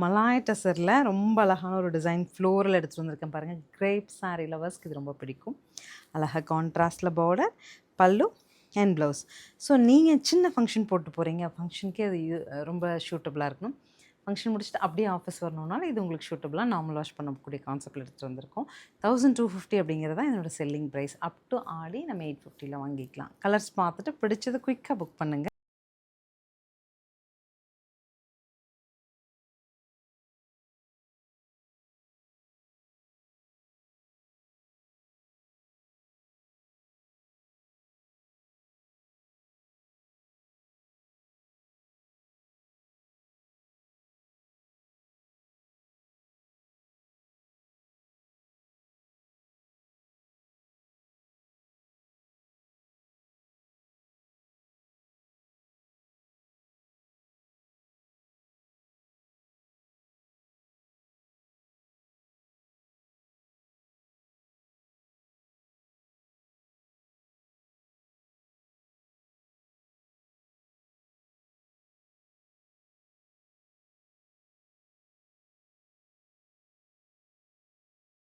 Malay டசரில் ரொம்ப அழகான ஒரு டிசைன் ஃப்ளோரில் எடுத்துகிட்டு வந்திருக்கேன் பாருங்கள். கிரேப் சாரீ லவர்ஸ்க்கு இது ரொம்ப பிடிக்கும். அழகாக கான்ட்ராஸ்டில் பார்டர், பல்லு அண்ட் ப்ளவுஸ். ஸோ நீங்கள் சின்ன ஃபங்க்ஷன் போட்டு போகிறீங்க, ஃபங்க்ஷனுக்கே அது ரொம்ப சூட்டபுளாக இருக்கணும். ஃபங்க்ஷன் முடிச்சுட்டு அப்படியே ஆஃபீஸ் வரணுன்னாலும் இது உங்களுக்கு சூட்டபுளாக நார்மல் வாஷ் பண்ணக்கூடிய கான்செப்டில் எடுத்துகிட்டு வந்திருக்கோம். 1250 அப்படிங்கிறது தான் என்னோடய செல்லிங் ப்ரைஸ். அப் டு ஆடி நம்ம 850ல் வாங்கிக்கலாம். கலர்ஸ் பார்த்துட்டு பிடிச்சது குயிக்காக புக் பண்ணுங்கள்.